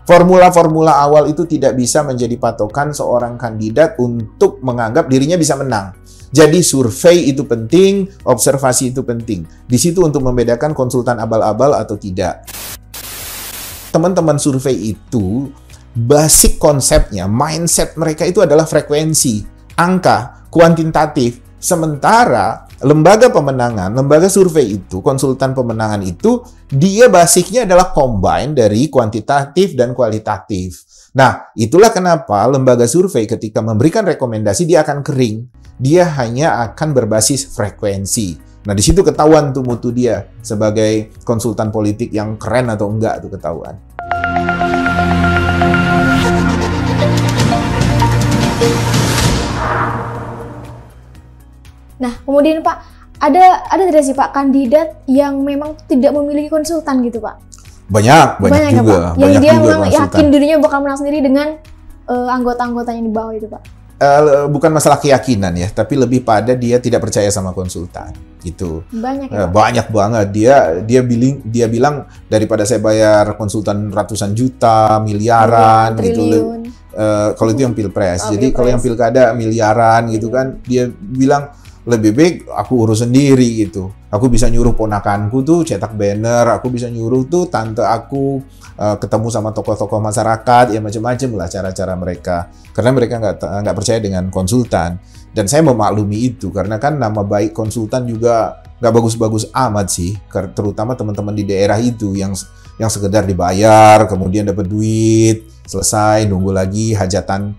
Formula-formula awal itu tidak bisa menjadi patokan seorang kandidat untuk menganggap dirinya bisa menang. Jadi survei itu penting, observasi itu penting. Di situ untuk membedakan konsultan abal-abal atau tidak. Teman-teman survei itu, basic konsepnya, mindset mereka itu adalah frekuensi, angka, kuantitatif. Sementara lembaga pemenangan, lembaga survei itu, konsultan pemenangan itu, dia basicnya adalah combine dari kuantitatif dan kualitatif. Nah, itulah kenapa lembaga survei ketika memberikan rekomendasi, dia akan kering. Dia hanya akan berbasis frekuensi. Nah, di situ ketahuan tuh mutu dia sebagai konsultan politik yang keren atau enggak, tuh ketahuan. Nah, kemudian Pak, ada tidak sih Pak kandidat yang memang tidak memiliki konsultan gitu Pak? Banyak ya, juga. Pak? Yang banyak dia juga memang konsultan. yakin dirinya bakal menang sendiri dengan anggota-anggotanya di bawah itu Pak? Bukan masalah keyakinan ya, tapi lebih pada dia tidak percaya sama konsultan gitu. Banyak ya, Pak? Banyak banget. Dia bilang daripada saya bayar konsultan ratusan juta, miliaran gitu. Kalau itu yang pilpres. Jadi kalau yang pilkada miliaran gitu kan, dia bilang lebih baik aku urus sendiri gitu. Aku bisa nyuruh ponakanku tuh cetak banner, aku bisa nyuruh tuh tante aku ketemu sama tokoh-tokoh masyarakat, ya macam-macam lah cara-cara mereka. Karena mereka nggak percaya dengan konsultan. Dan saya memaklumi itu karena kan nama baik konsultan juga nggak bagus-bagus amat sih. Terutama teman-teman di daerah itu yang sekedar dibayar, kemudian dapat duit, selesai nunggu lagi hajatan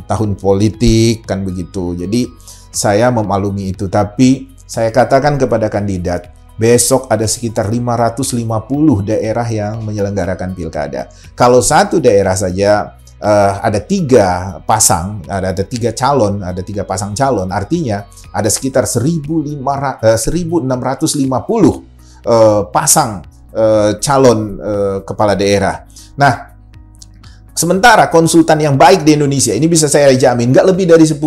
tahun politik kan begitu. Jadi saya memaklumi itu, tapi saya katakan kepada kandidat, besok ada sekitar 550 daerah yang menyelenggarakan pilkada. Kalau satu daerah saja ada 3 pasang, ada 3 calon, ada 3 pasang calon, artinya ada sekitar 1650 pasang calon kepala daerah. Nah, sementara konsultan yang baik di Indonesia, ini bisa saya jamin, nggak lebih dari 10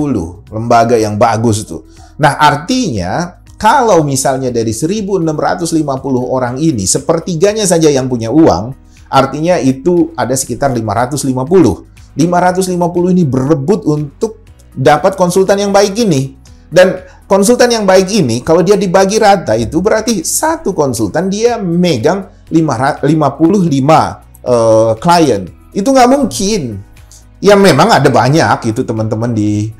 lembaga yang bagus tuh. Nah, artinya kalau misalnya dari 1650 orang ini, sepertiganya saja yang punya uang, artinya itu ada sekitar 550. 550 ini berebut untuk dapat konsultan yang baik ini. Dan konsultan yang baik ini, kalau dia dibagi rata, itu berarti satu konsultan dia megang 55 klien. Itu nggak mungkin. Ya memang ada banyak itu teman-teman di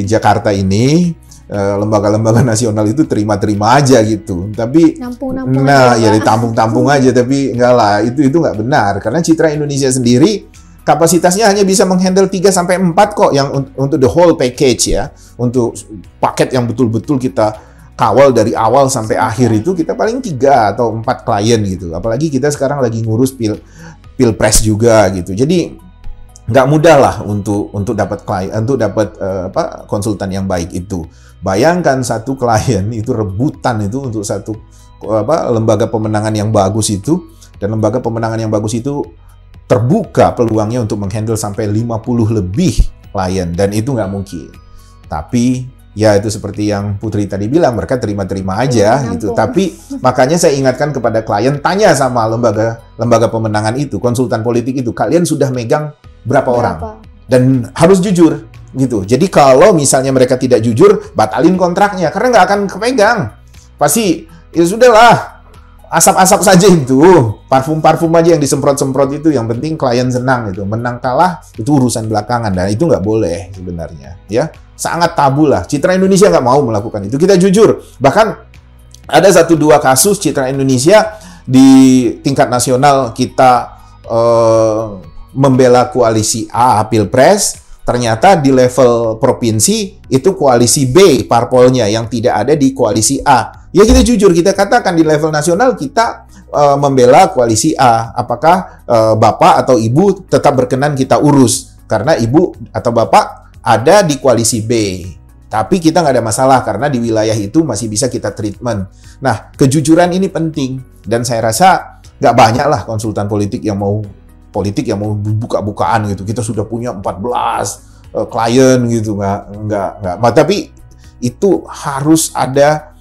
Jakarta ini, lembaga-lembaga nasional itu terima-terima aja gitu. Tapi nampung-nampung ya ditampung-tampung aja, tapi enggak lah, itu nggak benar. Karena Citra Indonesia sendiri kapasitasnya hanya bisa menghandle 3-4 kok yang untuk the whole package ya. Untuk paket yang betul-betul kita kawal dari awal sampai akhir itu kita paling 3 atau 4 klien gitu. Apalagi kita sekarang lagi ngurus pilpres juga gitu. Jadi nggak mudah lah untuk dapat klien, untuk dapat konsultan yang baik itu. Bayangkan satu klien itu rebutan itu untuk satu lembaga pemenangan yang bagus itu, dan lembaga pemenangan yang bagus itu terbuka peluangnya untuk menghandle sampai 50 lebih klien, dan itu nggak mungkin. Tapi ya itu seperti yang Putri tadi bilang, mereka terima-terima aja gitu. Tapi makanya saya ingatkan kepada klien, tanya sama lembaga pemenangan itu, konsultan politik itu, kalian sudah megang berapa orang? Dan harus jujur gitu. Jadi kalau misalnya mereka tidak jujur, batalin kontraknya karena nggak akan kepegang. Pasti ya sudahlah, asap-asap saja itu. Parfum-parfum aja yang disemprot-semprot itu, yang penting klien senang itu. Menang kalah itu urusan belakangan, dan itu nggak boleh sebenarnya ya. Sangat tabu lah. Citra Indonesia nggak mau melakukan itu. Kita jujur. Bahkan ada 1-2 kasus Citra Indonesia di tingkat nasional kita membela koalisi A Pilpres, ternyata di level provinsi itu koalisi B parpolnya yang tidak ada di koalisi A. Ya kita jujur, kita katakan di level nasional kita membela koalisi A. Apakah Bapak atau Ibu tetap berkenan kita urus? Karena Ibu atau Bapak ada di koalisi B. Tapi kita nggak ada masalah karena di wilayah itu masih bisa kita treatment. Nah, kejujuran ini penting. Dan saya rasa nggak banyak lah konsultan politik yang mau buka-bukaan gitu. Kita sudah punya 14 klien gitu, nggak. Tapi itu harus ada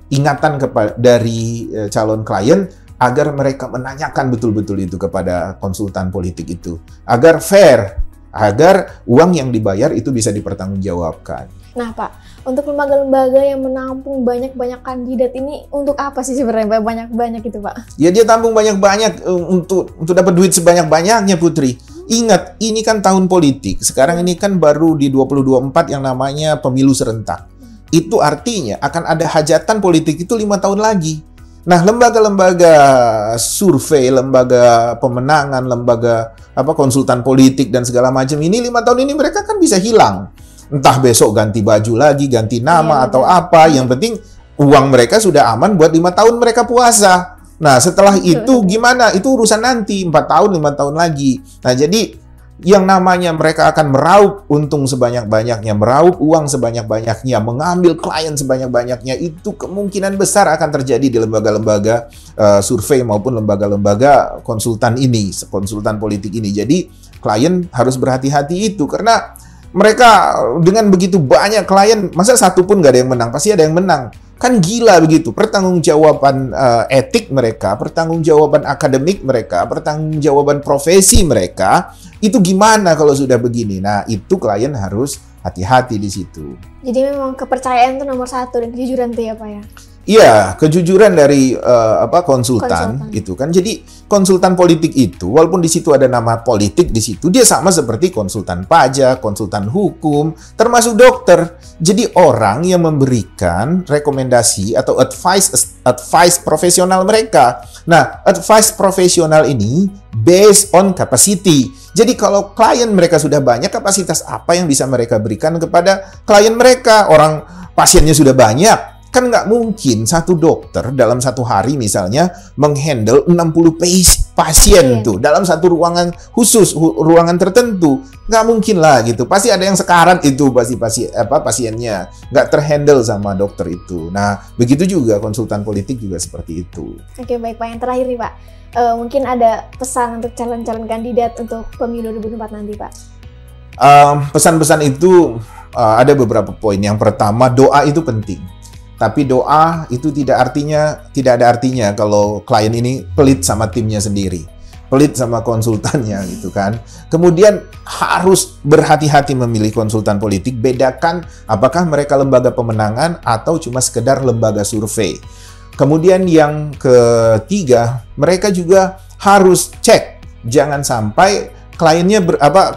ingatan dari calon klien agar mereka menanyakan betul-betul itu kepada konsultan politik itu. Agar fair, agar uang yang dibayar itu bisa dipertanggungjawabkan. Nah Pak, untuk lembaga-lembaga yang menampung banyak-banyak kandidat ini untuk apa sih sebenarnya banyak-banyak itu Pak? Ya dia tampung banyak-banyak untuk dapat duit sebanyak-banyaknya Putri. Ingat, ini kan tahun politik. Sekarang ini kan baru di 2024 yang namanya pemilu serentak. Itu artinya akan ada hajatan politik itu 5 tahun lagi. Nah, lembaga-lembaga survei, lembaga pemenangan, lembaga konsultan politik dan segala macam ini 5 tahun ini mereka kan bisa hilang. Entah besok ganti baju lagi, ganti nama atau apa. Yang penting uang mereka sudah aman buat 5 tahun mereka puasa. Nah, setelah itu gimana? Itu urusan nanti 4 tahun, 5 tahun lagi. Nah, jadi yang namanya mereka akan meraup untung sebanyak-banyaknya, meraup uang sebanyak-banyaknya, mengambil klien sebanyak-banyaknya, itu kemungkinan besar akan terjadi di lembaga-lembaga survei maupun lembaga-lembaga konsultan ini, konsultan politik ini. Jadi klien harus berhati-hati itu, karena mereka dengan begitu banyak klien, masa satu pun nggak ada yang menang? Pasti ada yang menang. Kan gila begitu, pertanggungjawaban etik mereka, pertanggungjawaban akademik mereka, pertanggungjawaban profesi mereka, itu gimana kalau sudah begini? Nah, itu klien harus hati-hati di situ. Jadi memang kepercayaan itu nomor 1 dan kejujuran itu ya Pak ya? Iya, kejujuran dari konsultan itu kan. Jadi konsultan politik itu, walaupun di situ ada nama politik di situ, dia sama seperti konsultan pajak, konsultan hukum, termasuk dokter. Jadi orang yang memberikan rekomendasi atau advice profesional mereka. Nah, advice profesional ini based on capacity. Jadi kalau klien mereka sudah banyak, kapasitas apa yang bisa mereka berikan kepada klien mereka? Orang pasiennya sudah banyak. Kan nggak mungkin satu dokter dalam satu hari misalnya menghandle 60 pasien tuh dalam satu ruangan khusus, ruangan tertentu. Nggak mungkin lah gitu. Pasti ada yang sekarat itu pasti pasiennya. Nggak terhandle sama dokter itu. Nah, begitu juga konsultan politik juga seperti itu. Oke, baik Pak. Yang terakhir nih Pak. Mungkin ada pesan untuk calon-calon kandidat untuk pemilu 2024 nanti Pak. Pesan-pesan itu ada beberapa poin. Yang pertama, doa itu penting. Tapi doa itu tidak ada artinya kalau klien ini pelit sama timnya sendiri, pelit sama konsultannya gitu kan. Kemudian harus berhati-hati memilih konsultan politik, bedakan apakah mereka lembaga pemenangan atau cuma sekedar lembaga survei. Kemudian yang ketiga, mereka juga harus cek, jangan sampai kliennya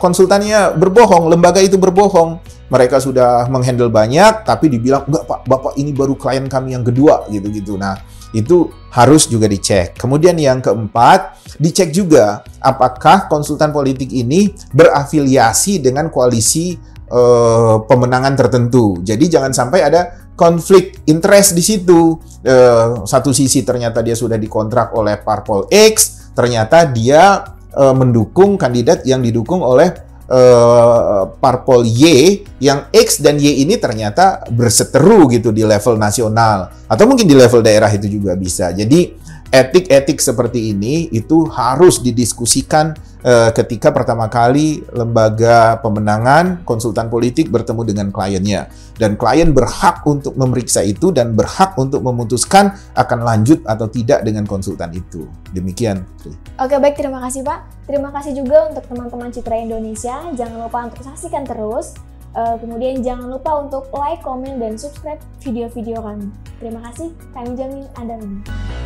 konsultannya berbohong, lembaga itu berbohong. Mereka sudah menghandle banyak, tapi dibilang, enggak Pak, Bapak ini baru klien kami yang kedua, gitu-gitu. Nah, itu harus juga dicek. Kemudian yang keempat, dicek juga apakah konsultan politik ini berafiliasi dengan koalisi pemenangan tertentu. Jadi jangan sampai ada konflik interest di situ. Satu sisi ternyata dia sudah dikontrak oleh parpol X, ternyata dia mendukung kandidat yang didukung oleh parpol Y, yang X dan Y ini ternyata berseteru gitu di level nasional atau mungkin di level daerah itu juga bisa. Jadi etik-etik seperti ini itu harus didiskusikan ketika pertama kali lembaga pemenangan konsultan politik bertemu dengan kliennya, dan klien berhak untuk memeriksa itu dan berhak untuk memutuskan akan lanjut atau tidak dengan konsultan itu. Demikian. Oke, baik, terima kasih Pak. Terima kasih juga untuk teman-teman Citra Indonesia. Jangan lupa untuk saksikan terus. Kemudian jangan lupa untuk like, komen, dan subscribe video-video kami. Terima kasih. Kami jamin Anda menang.